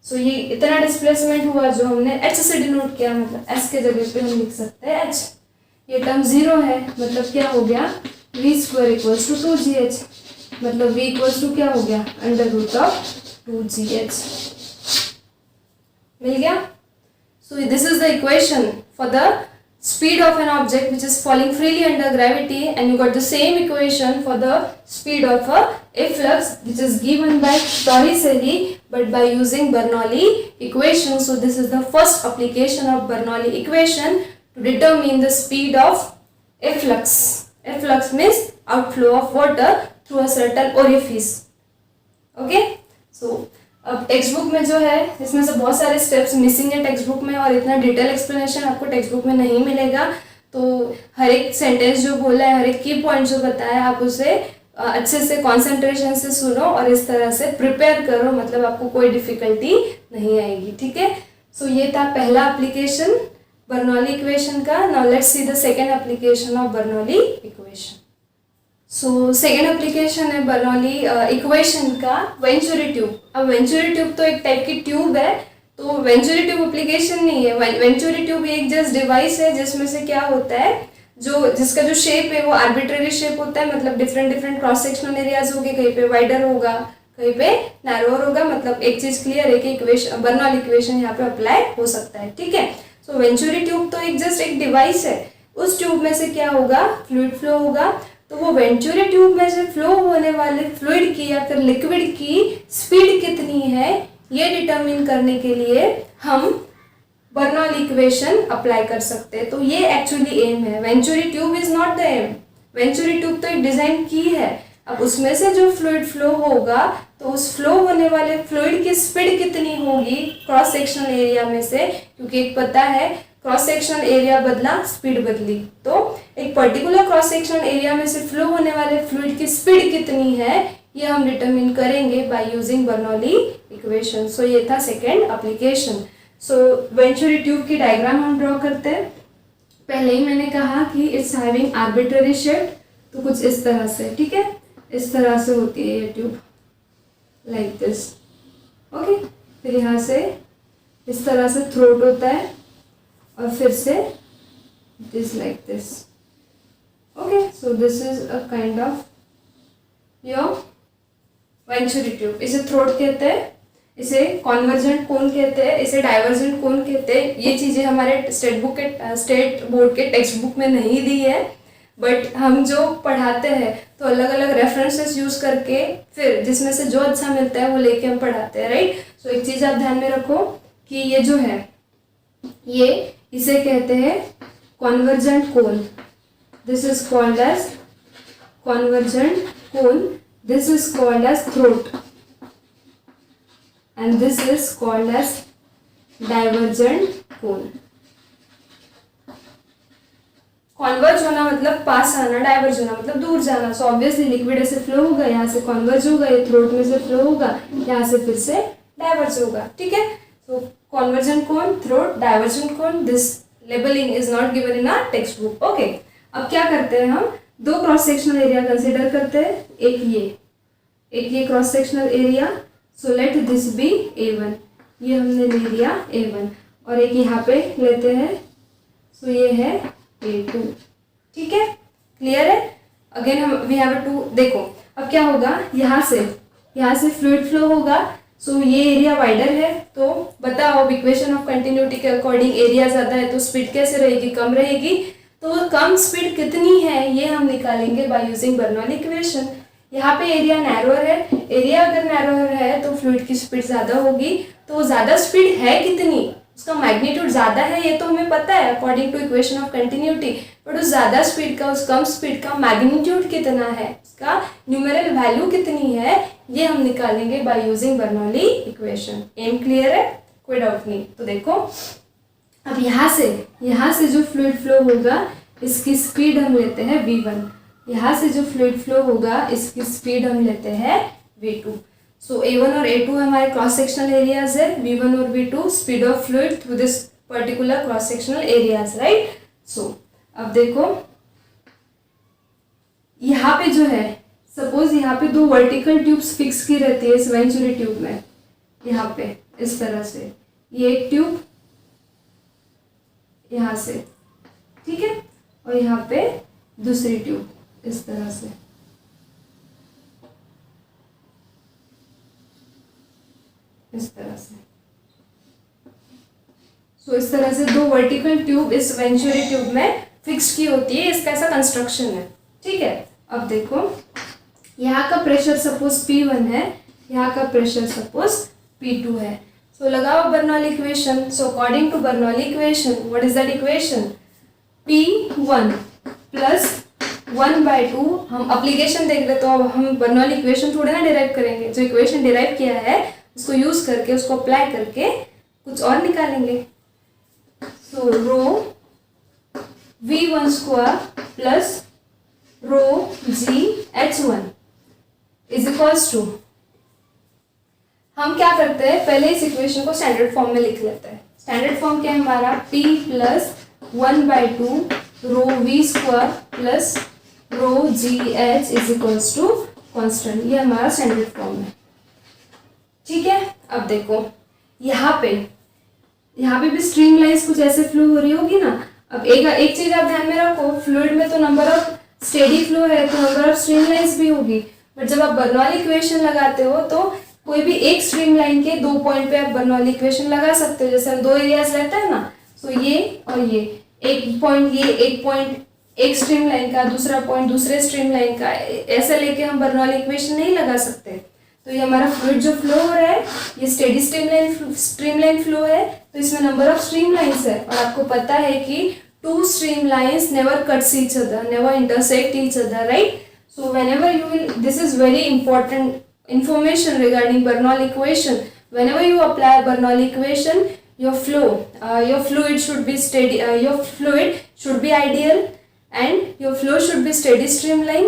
सो ये इतना डिस्प्लेसमेंट हुआ जो हमने h से डिनोट किया, मतलब s के जगह पे हम लिख सकते हैं h। ये टर्म 0 है, मतलब क्या हो गया, v square equals to 2gh, मतलब v इक्वल्स टू क्या हो गया, अंडर रूट ऑफ 2gh। मिल गया। सो this is the equation for the speed of an object which is falling freely under gravity, and you got the same equation for the speed of a flux which is given by Torricelli but by using Bernoulli equation. So this is the first application of Bernoulli equation to determine the speed of a flux. A flux means outflow of water through a certain orifice. Okay, so अब टेक्स्ट बुक में जो है इसमें से बहुत सारे स्टेप्स मिसिंग है टेक्स्ट बुक में, और इतना डिटेल एक्सप्लेनेशन आपको टेक्स्ट बुक में नहीं मिलेगा। तो हर एक सेंटेंस जो बोला है, हर एक की पॉइंट जो बताया, आप उसे अच्छे से कंसंट्रेशन से सुनो और इस तरह से प्रिपेयर करो, मतलब आपको कोई डिफिकल्टी नहीं आएगी। ठीक है, सो ये था पहला एप्लीकेशन बर्नौली इक्वेशन का। Now let's see the second application of Bernoulli equation. So second application है बर्नौली इक्वेशन का वेंचुरी ट्यूब। अब वेंचुरी ट्यूब तो एक टाइप की ट्यूब है, तो वेंचुरी ट्यूब एप्लीकेशन नहीं है। वेंचुरी ट्यूब एक जस्ट डिवाइस है जिसमें से क्या होता है, जिसका जो शेप है वो आर्बिट्ररी शेप होता है, मतलब डिफरेंट क्रॉस सेक्शनल एरियाज होंगे, कहीं पे वाइडर होगा, कहीं पे नैरोअर होगा। मतलब एक चीज क्लियर है कि इक्वेशन बर्नौली इक्वेशन यहाँ पे अप्लाई हो सकता है। ठीक है, सो वेंचुरी ट्यूब तो एक जस्ट एक डिवाइस है। उस ट्यूब में से क्या होगा, फ्लूइड फ्लो होगा। तो वो वेंचुरी ट्यूब में से फ्लो होने वाले फ्लूइड की या फिर लिक्विड की स्पीड कितनी है, ये डिटरमिन करने के लिए हम बर्नौली इक्वेशन अप्लाई कर सकते हैं। तो ये एक्चुअली एम है, venturi tube is not the aim. Venturi tube तो एक डिजाइन की है। अब उसमें से जो फ्लूइड फ्लो होगा, तो उस फ्लो होने वाले फ्लूइड की स्पीड कितनी होगी क्रॉस सेक्शनल एरिया में से, क्योंकि एक पता है क्रॉस सेक्शनल एरिया बदला स्पीड बदली, तो एक पर्टिकुलर क्रॉस सेक्शनल एरिया में से फ्लो होने वाले फ्लूइड की स्पीड कितनी है, ये हम डिटरमिन करेंगे बाय यूजिंग बर्नौली इक्वेशन। सो ये था सेकेंड एप्लीकेशन। सो वेंचुरी ट्यूब की डायग्राम हम ड्रॉ करते हैं। पहले ही मैंने कहा कि इट्स हैविंग आर्बिट्ररी शेप, तो कुछ इस तरह से, ठीक है, इस तरह से होती है ये ट्यूब, लाइक दिस। ओके, फिर यहाँ से इस तरह से थ्रोट होता है, और फिर से this like this. Okay, so this is a kind of your venturi tube. इसे थ्रोट कहते हैं, इसे कॉन्वर्जेंट कोन कहते हैं, इसे डाइवर्जेंट कोन कहते हैं। ये चीज़ें हमारे स्टेट बोर्ड के टेक्स्ट बुक में नहीं दी है, बट हम जो पढ़ाते हैं तो अलग अलग रेफरेंसेस यूज करके फिर जिसमें से जो अच्छा मिलता है वो लेके हम पढ़ाते हैं, राइट। सो एक चीज़ आप ध्यान में रखो कि ये जो है, ये इसे कहते हैं convergent cone. This is called as convergent cone, this is called as throat, and this is called as divergent cone. Converge होना मतलब पास आना, डाइवर्ज होना मतलब दूर जाना। सो ऑब्वियसली लिक्विड ऐसे फ्लो होगा, यहाँ से कॉन्वर्ज होगा, ये थ्रोट में से फ्लो होगा, यहाँ से फिर से डाइवर्ज होगा। ठीक है, so convergent cone, throat, divergent cone, this labelling is not given in our textbook. Okay, अब क्या करते हैं, हम दो क्रॉस सेक्शनल एरिया कंसिडर करते हैं, एक ये cross sectional area. So let this be A1, ये हमने ले लिया A1, और एक यहाँ पे लेते हैं, सो ये है A2। ठीक है, क्लियर है। अगेन हम वी हैव टू, देखो अब क्या होगा, यहाँ से फ्लूइड फ्लो होगा। सो ये एरिया वाइडर है, तो बताओ इक्वेशन ऑफ कंटिन्यूटी के अकॉर्डिंग एरिया ज़्यादा है तो स्पीड कैसे रहेगी, कम रहेगी। तो कम स्पीड कितनी है ये हम निकालेंगे बाय यूजिंग बर्नौली इक्वेशन। यहाँ पे एरिया नैरोअर है, एरिया अगर नैरोअर है तो फ्लूइड की स्पीड ज़्यादा होगी। तो ज़्यादा स्पीड है कितनी, उसका मैग्नीट्यूड ज़्यादा है ये तो हमें पता है according to equation of continuity, but उस ज़्यादा स्पीड का उस कम स्पीड का मैग्नीट्यूड कितना है, उसका न्यूमेरल वैल्यू कितनी है, ये हम निकालेंगे by using Bernoulli equation. Aim clear है, कोई डाउट नहीं। तो देखो अब यहाँ से जो फ्लूइड फ्लो होगा इसकी स्पीड हम लेते हैं v1, यहाँ से जो फ्लूइड फ्लो होगा इसकी स्पीड हम लेते हैं v2। सो a1 और a2 हमारे क्रॉस सेक्शनल एरियाज है, v1 और v2 speed of fluid through this particular cross sectional areas, right. So अब देखो यहाँ पे जो है, सपोज यहाँ पे दो वर्टिकल ट्यूब्स फिक्स की रहती है इस वेंचुरी ट्यूब में, यहाँ पे इस तरह से, ये एक ट्यूब यहाँ से, ठीक है, और यहाँ पे दूसरी ट्यूब इस तरह से, इस तरह से। सो इस तरह से दो वर्टिकल ट्यूब इस वेंचुरी ट्यूब में फिक्स की होती है, इसका ऐसा कंस्ट्रक्शन है, ठीक है। अब देखो यहाँ का प्रेशर सपोज P1 है, यहाँ का प्रेशर सपोज P2 है। सो लगाओ Bernoulli equation. So according to Bernoulli equation, what is that equation, P1 plus 1/2, हम अप्लीकेशन देख रहे तो अब हम बर्नौली इक्वेशन थोड़े ना डिराइव करेंगे, जो इक्वेशन डिराइव किया है उसको यूज करके, उसको अप्लाई करके कुछ और निकालेंगे। So rho v1 square plus rho g h1 is equals to, हम क्या करते हैं पहले इस इक्वेशन को स्टैंडर्ड फॉर्म में लिख लेते हैं। स्टैंडर्ड फॉर्म क्या है हमारा, p plus 1/2 rho v square plus rho g h is equals to constant, ये हमारा स्टैंडर्ड फॉर्म है, ठीक है। अब देखो यहाँ पे भी स्ट्रीम लाइंस कुछ ऐसे फ्लो हो रही होगी ना। अब एक चीज आप ध्यान में रखो, फ्लूइड में तो नंबर ऑफ स्टेडी फ्लो है तो नंबर ऑफ स्ट्रीम लाइंस भी होगी, बट जब आप बर्नौली इक्वेशन लगाते हो तो कोई भी एक स्ट्रीम लाइन के दो पॉइंट पे आप बर्नौली इक्वेशन लगा सकते हो। जैसे हम दो एरियाज लेते हैं ना, सो ये और ये, एक पॉइंट ये, एक पॉइंट एक स्ट्रीम लाइन का, दूसरा पॉइंट दूसरे स्ट्रीम लाइन का, ऐसे लेके हम बर्नौली इक्वेशन नहीं लगा सकते। तो ये हमारा फ्लूइड जो फ्लो हो रहा है ये स्टेडी स्ट्रीम लाइन फ्लो है, तो इसमें नंबर ऑफ स्ट्रीम लाइंस है, और आपको पता है कि two stream lines never cuts each other, never intersect each other, right. So whenever you will, this is very important information regarding Bernoulli equation. Whenever you apply Bernoulli equation, your fluid should be steady, your fluid should be ideal, and your flow should be steady streamline.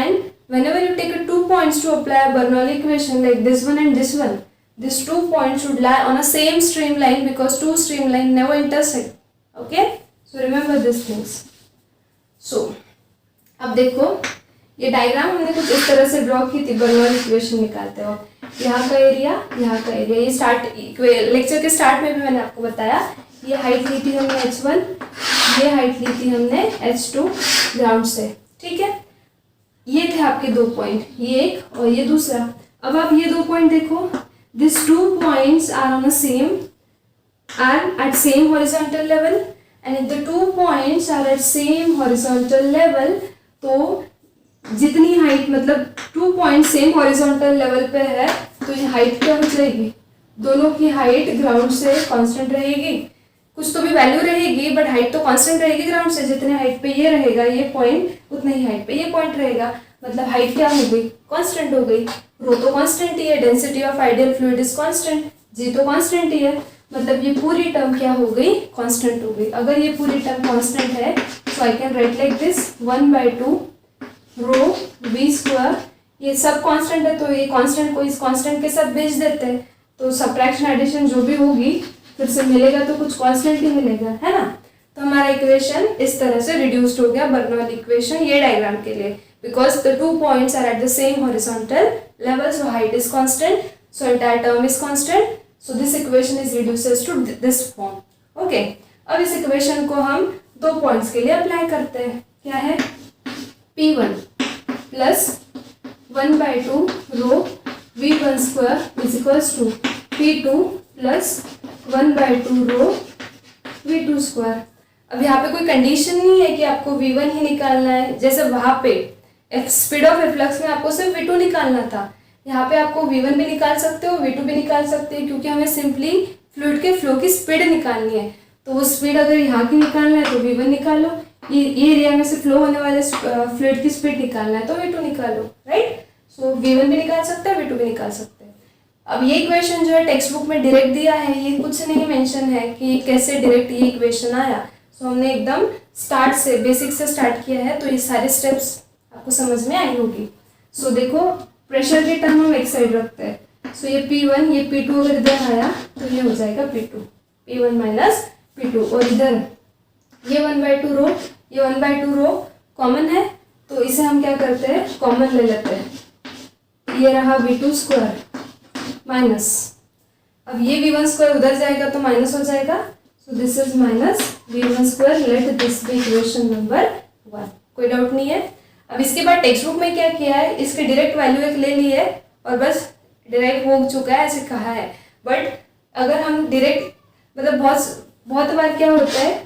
And whenever you take 2 points to apply Bernoulli equation like this one and this one, these 2 points should lie on a same streamline because two streamline never intersect. Okay, so remember these things. So अब देखो ये डायग्राम हमने कुछ इस तरह से ड्रॉ की थी बर्नौली इक्वेशन निकालते हो। यहाँ का एरिया, यहाँ का एरिया, ये स्टार्ट लेक्चर के स्टार्ट में भी मैंने आपको बताया, ये हाइट ली थी हमने h1, ये हाइट ली थी हमने h2 ग्राउंड से, ठीक है। ये थे आपके दो पॉइंट, ये एक और ये दूसरा। अब आप ये दो पॉइंट देखो, this 2 points are on at same horizontal level, and if the 2 points are at same horizontal level, तो जितनी हाइट, मतलब 2 पॉइंट सेम हॉरिजॉन्टल लेवल पे है तो ये हाइट क्या हो जाएगी, दोनों की हाइट ग्राउंड से कांस्टेंट रहेगी। कुछ तो भी वैल्यू रहेगी बट हाइट तो कांस्टेंट रहेगी ग्राउंड से, जितने हाइट पे ये रहेगा ये पॉइंट उतने ही हाइट पे ये पॉइंट रहेगा, मतलब हाइट क्या हो गई, कांस्टेंट हो गई। रो तो कांस्टेंट ही है, density of ideal fluid is constant, जी तो कांस्टेंट ही है, मतलब ये पूरी टर्म क्या हो गई, कांस्टेंट हो गई। अगर ये पूरी टर्म कांस्टेंट है so I can write like this 1/2 rho v square, ये सब कांस्टेंट है तो ये कांस्टेंट को इस कांस्टेंट के साथ भेज देते हैं, तो सब्ट्रैक्शन एडिशन जो भी होगी फिर से मिलेगा तो कुछ कांस्टेंट ही मिलेगा, है ना। तो हमारा इक्वेशन इस तरह से रिड्यूस्ड हो गया बर्नौली इक्वेशन ये डायग्राम के लिए, because the 2 points are at the same horizontal level, so height is constant, so entire term is constant, so this equation is reduces to this form. Okay, अब इस इक्वेशन को हम 2 पॉइंट्स के लिए अप्लाई करते हैं। क्या है, P1 plus 1/2 rho v1 square is equals to P2 plus 1/2 rho v2 square. अब यहाँ पे कोई कंडीशन नहीं है कि आपको v1 ही निकालना है, जैसे वहाँ पे स्पीड ऑफ एफ्लक्स में आपको सिर्फ v2 निकालना था, यहाँ पे आपको v1 भी निकाल सकते हो v2 भी निकाल सकते हो, क्योंकि हमें सिंपली फ्लूइड के फ्लो की स्पीड निकालनी है, तो वो स्पीड अगर यहाँ की निकालना है तो v1 निकालो, ये एरिया में से फ्लो होने वाले फ्लूइड की स्पीड निकालना है तो v2 निकालो, राइट। सो v1 भी निकाल सकते हैं, v2 भी निकाल सकते हैं। अब ये इक्वेशन जो है टेक्स्ट बुक में डायरेक्ट दिया है, ये कुछ नहीं मेंशन है कि कैसे डायरेक्ट ये इक्वेशन आया। सो हमने एकदम स्टार्ट से, बेसिक से स्टार्ट किया है, तो ये सारे स्टेप्स आपको समझ में आई होगी। सो देखो, प्रेशर के टर्म हम एक साइड रखते हैं। सो ये P1, ये P2 अगर इधर आया तो ये हो जाएगा P2, P1 माइनस P2, और इधर ये 1/2 रो, ये 1/2 रो कॉमन है, तो इसे हम क्या करते हैं, कॉमन ले लेते हैं। ये रहा V2 स्क्वायर माइनस, अब ये V1 स्क्वायर उधर जाएगा तो माइनस हो जाएगा, so this is minus V1 square, let this be equation number 1। कोई डाउट नहीं है। अब इसके बाद टेक्स्ट बुक में क्या किया है, इसके डायरेक्ट वैल्यू एक ले ली है और बस डिराइव हो चुका है, ऐसे कहा है। बट अगर हम डायरेक्ट, मतलब बहुत बार क्या होता है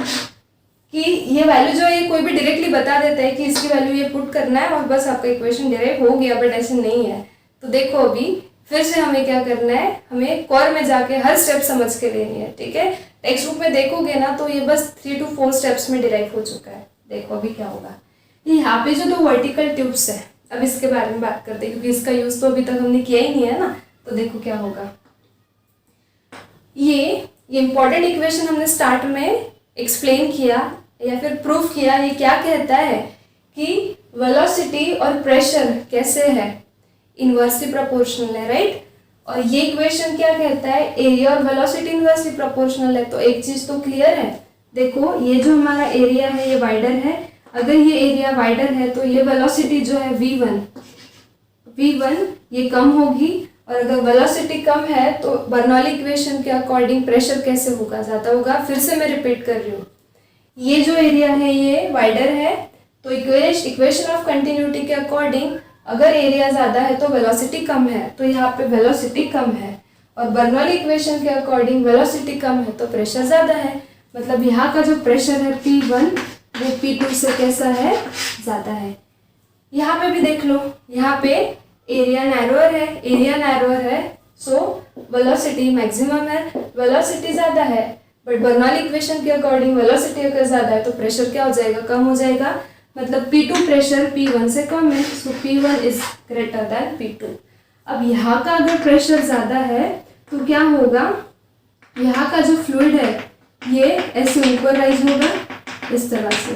कि ये वैल्यू जो है कोई भी डायरेक्टली बता देता है कि इसकी वैल्यू ये पुट करना है और बस आपका इक्वेशन डायरेक्ट हो गया, बट ऐसे नहीं है। तो देखो अभी फिर से हमें क्या करना है, हमें कोर में जाके हर स्टेप समझ के लेनी है, ठीक है। टेक्स्ट बुक में देखोगे ना तो ये बस 3 to 4 स्टेप्स में डिराइव हो चुका है। देखो अभी क्या होगा, यहाँ पे जो 2 वर्टिकल ट्यूब्स है, अब इसके बारे में बात करते हैं क्योंकि इसका यूज तो अभी तक हमने किया ही नहीं है ना। तो देखो क्या होगा, ये इंपॉर्टेंट इक्वेशन हमने स्टार्ट में एक्सप्लेन किया या फिर प्रूफ किया। ये क्या कहता है कि वेलोसिटी और प्रेशर कैसे है, इनवर्सली प्रोपोर्शनल है, राइट। और ये इक्वेशन क्या कहता है, एरिया और वेलोसिटी इनवर्सली प्रोपोर्शनल है। तो एक चीज तो क्लियर है, देखो ये जो हमारा एरिया है ये वाइडर है, अगर ये एरिया वाइडर है तो ये वेलोसिटी जो है v1 ये कम होगी, और अगर वेलोसिटी कम है तो बर्नौली इक्वेशन के अकॉर्डिंग प्रेशर कैसे होगा, ज़्यादा होगा। फिर से मैं रिपीट कर रही हूँ, ये जो एरिया है ये वाइडर है, तो इक्वेशन ऑफ कंटिन्यूटी के अकॉर्डिंग अगर एरिया ज़्यादा है तो वेलोसिटी कम है, तो यहाँ पे वेलोसिटी कम है, और बर्नौली इक्वेशन के अकॉर्डिंग वेलोसिटी कम है तो प्रेशर ज़्यादा है। मतलब यहाँ का जो प्रेशर है P1 वो P2 से कैसा है, ज़्यादा है। यहाँ पे भी देख लो, यहाँ पे एरिया नैरोअर है, सो वेलोसिटी मैक्सिमम है, वेलोसिटी ज़्यादा है, बट बर्नौली इक्वेशन के अकॉर्डिंग वेलोसिटी अगर ज़्यादा है तो प्रेशर क्या हो जाएगा, कम हो जाएगा। मतलब P2 प्रेशर P1 से कम है, सो P1 is greater than P2। अब यहाँ का अगर प्रेशर ज़्यादा है तो क्या होगा, यहाँ का जो फ्लूइड है ये ऐसे ऊपर राइज होगा इस तरह से।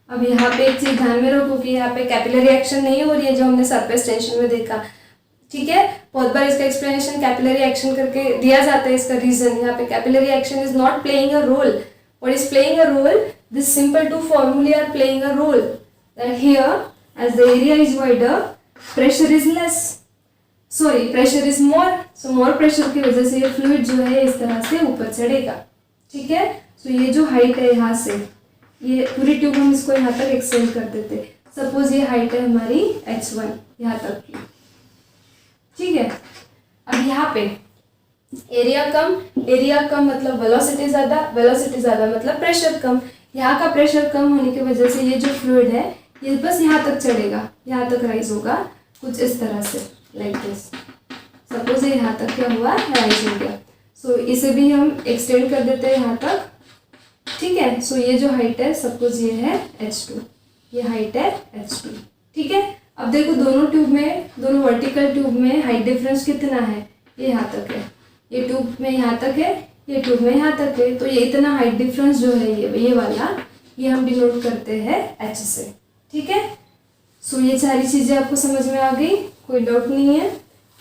अब यहाँ पे एक चीज ध्यान में रखो कि यहाँ पे कैपिलरी एक्शन नहीं हो रही है जो हमने सरफेस टेंशन में देखा, ठीक है। बहुत बार इसका एक्सप्लेनेशन कैपिलरी एक्शन करके दिया जाता है, इसका रीजन यहाँ पे capillary action is not playing a role. What is playing a role, this simple two फॉर्मूले are playing a role that here as the area is wider pressure is less, sorry pressure is more, so more pressure की वजह से ये फ्लूइड जो है इस तरह से ऊपर चढ़ेगा, ठीक है। सो ये जो हाइट है यहाँ से, ये पूरी ट्यूब हम इसको यहाँ तक एक्सटेंड कर देते, सपोज ये हाइट है हमारी h1 यहाँ तक की, ठीक है। अब यहाँ पे एरिया कम मतलब वेलोसिटी ज़्यादा मतलब प्रेशर कम। यहाँ का प्रेशर कम होने की वजह से ये जो फ्लूइड है ये बस यहाँ तक चढ़ेगा, यहाँ तक राइज होगा कुछ इस तरह से, लाइक दिस। सपोज ये यहाँ तक क्या हुआ, राइज हो गया। सो इसे भी हम एक्सटेंड कर देते हैं यहाँ तक, ठीक है। सो ये जो हाइट है सपोज ये है h2, ये हाइट है h2, ठीक है। अब देखो दोनों वर्टिकल ट्यूब में हाइट डिफरेंस कितना है, ये यहाँ तक है, ये ट्यूब में यहाँ तक है, ये ट्यूब में यहाँ तक है, तो ये इतना हाइट डिफरेंस जो है ये वाला, ये हम डिनोट करते हैं h से, ठीक है। सो ये सारी चीज़ें आपको समझ में आ गई, कोई डाउट नहीं है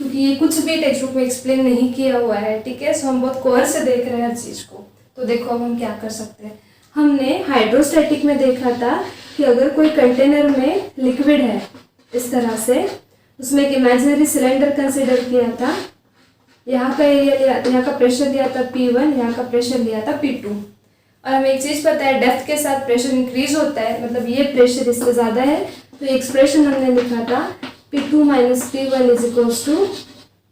क्योंकि ये कुछ भी टेक्स्ट बुक में एक्सप्लेन नहीं किया हुआ है, ठीक है। सो हम बहुत कोर से देख रहे हैं हर चीज़ को। तो देखो अब हम क्या कर सकते हैं, हमने हाइड्रोस्टैटिक में देखा था कि अगर कोई कंटेनर में लिक्विड है इस तरह से, उसमें एक इमेजिनरी सिलेंडर कंसिडर किया था, यहाँ का एरिया लिया था, यहाँ का प्रेशर लिया था P1, यहाँ का प्रेशर लिया था P2, और हमें एक चीज़ पता है डेप्थ के साथ प्रेशर इंक्रीज होता है, मतलब ये प्रेशर इससे ज़्यादा है, तो एक्सप्रेशन हमने लिखा था P2 minus P1 is equals to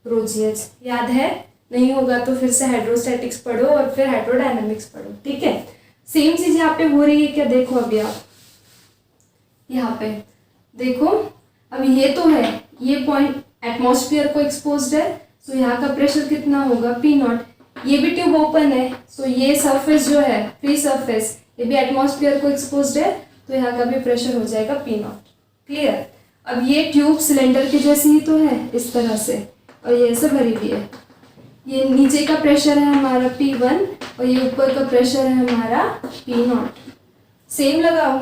ρgh। याद है, नहीं होगा तो फिर से हाइड्रोस्टैटिक्स पढ़ो और फिर हाइड्रोडायनामिक्स पढ़ो, ठीक है। सेम चीज़ यहाँ पे हो रही है क्या, देखो अभी आप यहाँ पे देखो, अब ये तो है, ये पॉइंट एटमॉस्फेयर को एक्सपोज्ड है, तो यहाँ का प्रेशर कितना होगा P0, ये भी ट्यूब ओपन है, सो ये सरफेस जो है फ्री सरफेस ये भी एटमॉस्फेयर को एक्सपोज्ड है, तो यहाँ का भी प्रेशर हो जाएगा P नॉट। क्लियर। अब ये ट्यूब सिलेंडर की जैसी ही तो है इस तरह से, और ये ऐसे भरी हुई है। ये नीचे का प्रेशर है हमारा P1 और ये ऊपर का प्रेशर है हमारा P नॉट। सेम लगाओ,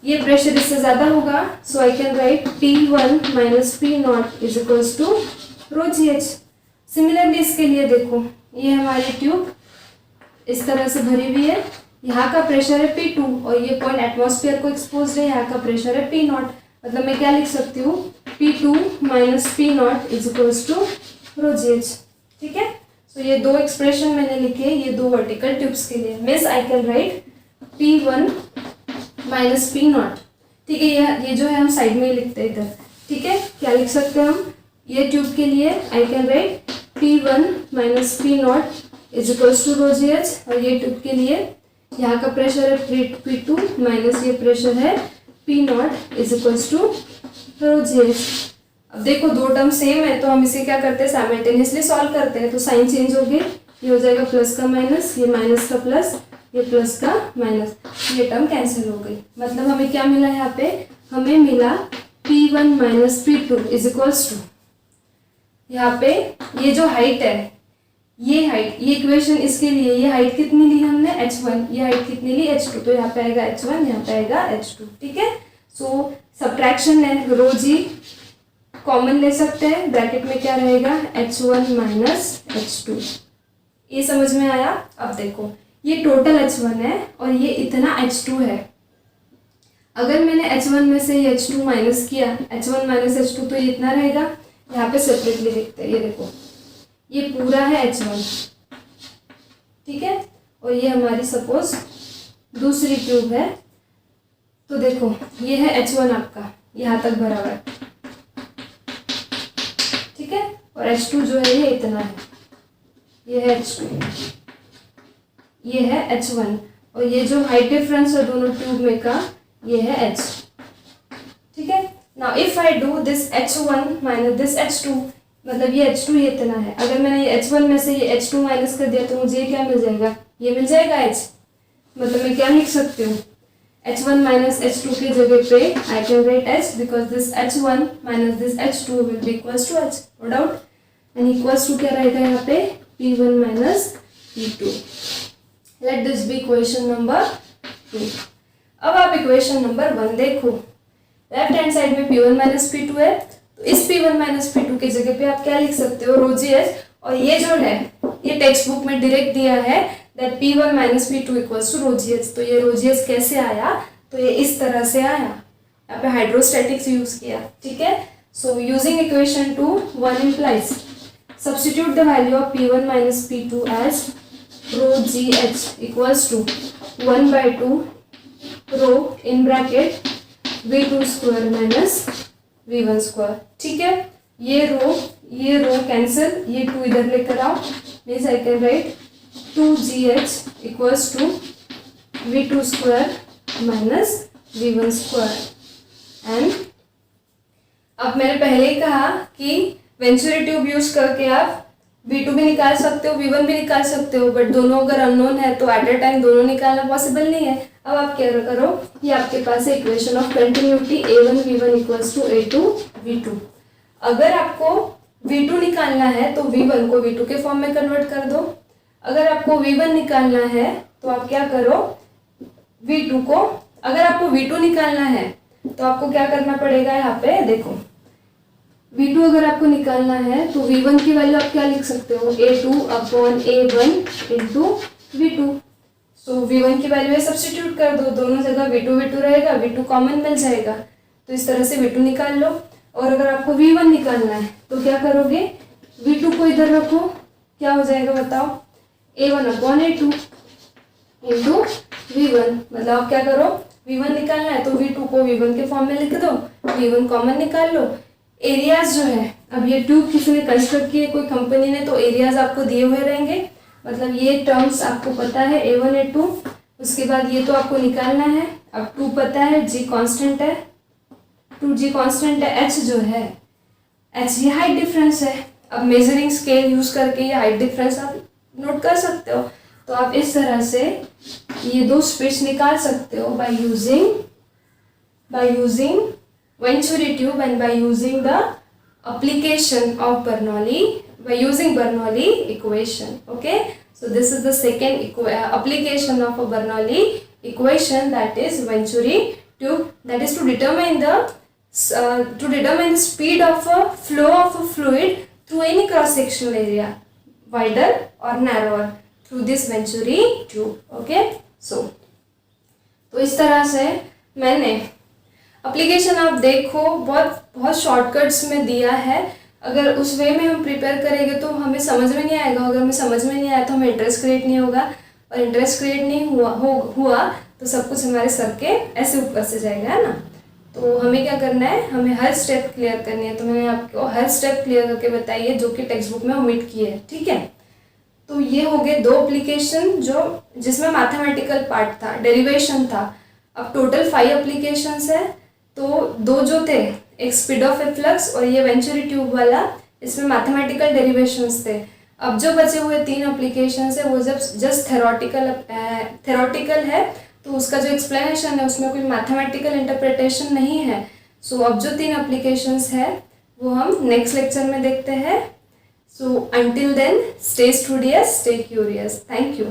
ये प्रेशर इससे ज़्यादा होगा, so I can write P1 minus P naught is equals to rho GH। Similarly इसके लिए देखो, ये हमारी ट्यूब इस तरह से भरी हुई है, यहाँ का प्रेशर है P2 और ये पॉइंट एटमॉस्फेयर को एक्सपोज है, यहाँ का प्रेशर है P नॉट। मतलब मैं क्या लिख सकती हूँ, P2 minus P naught is equals to rho GH। ठीक है, सो ये दो एक्सप्रेशन मैंने लिखे, ये दो वर्टिकल ट्यूब्स के लिए। Means I can write P1 minus P not. ठीक है, ये जो है हम साइड में ही लिखते हैं इधर। ठीक है, क्या लिख सकते हैं हम, ये ट्यूब के लिए I can write P1 minus P naught is equals to rho GH, और ये ट्यूब के लिए यहाँ का प्रेशर है P2 माइनस ये प्रेशर है P naught is equals to rho GH। अब देखो दो टर्म सेम है, तो हम इसे क्या करते हैं, साइमल्टेनियसली सॉल्व करते हैं। तो साइन चेंज हो गए, ये हो जाएगा प्लस का माइनस, ये माइनस का प्लस, ये प्लस का माइनस, ये टर्म कैंसिल हो गई। मतलब हमें क्या मिला यहाँ पे, हमें मिला P1 minus P2 is equals to, यहाँ पे ये जो हाइट है, ये हाइट, ये इक्वेशन इसके लिए, ये हाइट कितनी ली हमने h1, ये हाइट कितनी ली h2, तो यहाँ पे आएगा h1, यहाँ पे आएगा h2। ठीक है, सो सब्ट्रैक्शन है, रो जी कॉमन ले सकते हैं, ब्रैकेट में क्या रहेगा h1 माइनस h2। ये समझ में आया। अब देखो ये टोटल h1 है और ये इतना h2 है। अगर मैंने h1 में से ये h2 माइनस किया, h1 माइनस h2, तो ये इतना रहेगा। यहाँ पे सेपरेटली लिखते हैं, ये देखो ये पूरा है h1। ठीक है, और ये हमारी सपोज दूसरी ट्यूब है, तो देखो ये है h1 आपका, यहाँ तक भरा हुआ है। ठीक है, और h2 जो है ये इतना है, ये है h2, ये है h1, और ये जो हाइट डिफरेंस है दोनों ट्यूब में का, ये है h। ठीक है, now if I do this h1 minus this h2, मतलब ये h2 ये इतना है। अगर मैंने ये h1 में से ये h2 माइनस कर दिया तो मुझे ये क्या मिल जाएगा, ये मिल जाएगा h। मतलब मैं क्या लिख सकती हूँ, h1 माइनस h2 की जगह पे I can write h, because this h1 minus this h2 will be equals to h, no doubt. And equals to क्या रहेगा यहाँ पे, P1 minus P2। Let this be equation number 2। अब आप इक्वेशन नंबर 1 देखो, लेफ्ट हैंड साइड में P1 माइनस P2 है, तो इस P1 माइनस P2 की जगह पे आप क्या लिख सकते हो, रो GH। और ये जो है ये टेक्स्ट बुक में डायरेक्ट दिया है that P1 minus P2 equals to rho GH। तो ये रो GH कैसे आया, तो ये इस तरह से आया, यहाँ पे हाइड्रोस्टैटिक्स यूज किया। ठीक है, so using equation 2 1 implies substitute the value of P1 minus P2 as rho GH equals to 1 by 2 rho in bracket V2 square minus V1 square। ठीक है, ये रो कैंसिल, ये 2 इधर लेकर आओ, means I can right 2GH equals to V2 square minus V1 square। And अब मैंने पहले ही कहा कि वेंचुरी ट्यूब यूज करके आप V2 भी निकाल सकते हो, V1 भी निकाल सकते हो, बट दोनों अगर अननोन है तो एट अ टाइम दोनों निकालना पॉसिबल नहीं है। अब आप क्या करो, ये आपके पास है equation of continuity A1 V1 equals to A2 V2। अगर आपको V2 निकालना है तो V1 को V2 के फॉर्म में कन्वर्ट कर दो। अगर आपको V1 निकालना है तो आप क्या करो, V2 को, अगर आपको V2 निकालना है तो आपको क्या करना पड़ेगा, यहाँ पे देखो V2 अगर आपको निकालना है तो V1 की वैल्यू आप क्या लिख सकते हो, A2 upon A1 into V2। सो V1 की वैल्यू सब्स्टिट्यूट कर दो, दोनों जगह V2 रहेगा, V2 कॉमन मिल जाएगा, तो इस तरह से V2 निकाल लो। और अगर आपको V1 निकालना है तो क्या करोगे, V2 को इधर रखो, क्या हो जाएगा बताओ, A1 upon A2 into V1। मतलब आप क्या करो, V1 निकालना है तो V2 को V1 के फॉर्म में लिख दो, V1 कॉमन निकाल लो। एरियाज जो है, अब ये ट्यूब किसी ने कंस्ट्रक्ट की है, कोई कंपनी ने, तो एरियाज आपको दिए हुए रहेंगे। मतलब ये टर्म्स आपको पता है A1 A2, उसके बाद ये तो आपको निकालना है। अब 2 पता है, G कांस्टेंट है, 2G कांस्टेंट है, H जो है H ये हाइट डिफरेंस है। अब मेजरिंग स्केल यूज करके ये हाइट डिफरेंस आप नोट कर सकते हो। तो आप इस तरह से ये दो स्पीड्स निकाल सकते हो by using venturi tube and by using the application of Bernoulli by using Bernoulli equation. Okay, so this is the second application of a Bernoulli equation, that is Venturi tube, that is to determine the speed of a flow of a fluid through any cross sectional area, wider or narrower, through this Venturi tube. Okay, so तो इस तरह से मैंने एप्लीकेशन आप देखो बहुत शॉर्टकट्स में दिया है। अगर उस वे में हम प्रिपेयर करेंगे तो हमें समझ में नहीं आएगा, अगर हमें समझ में नहीं आया तो हमें इंटरेस्ट क्रिएट नहीं होगा, और इंटरेस्ट क्रिएट नहीं हुआ तो सब कुछ हमारे सर के ऐसे ऊपर से जाएगा, है ना। तो हमें क्या करना है, हमें हर स्टेप क्लियर करनी है। तो मैंने आपको हर स्टेप क्लियर करके बताई है जो कि टेक्स्ट बुक में ओमिट किए है, ठीक है। तो ये हो गए दो एप्लीकेशन जिसमें मैथमेटिकल पार्ट था, डेरिवेशन था। अब टोटल 5 एप्लीकेशंस है। तो दो जो थे, एक स्पीड ऑफ एफ्लक्स और ये वेंचुरी ट्यूब वाला, इसमें मैथमेटिकल डेरिवेशंस थे। अब जो बचे हुए 3 एप्लीकेशंस है वो जब जस्ट थेरोटिकल है, तो उसका जो एक्सप्लेनेशन है उसमें कोई मैथमेटिकल इंटरप्रिटेशन नहीं है। सो अब जो 3 एप्लीकेशंस है वो हम नेक्स्ट लेक्चर में देखते हैं। सो until then, stay studious, stay curious. Thank you.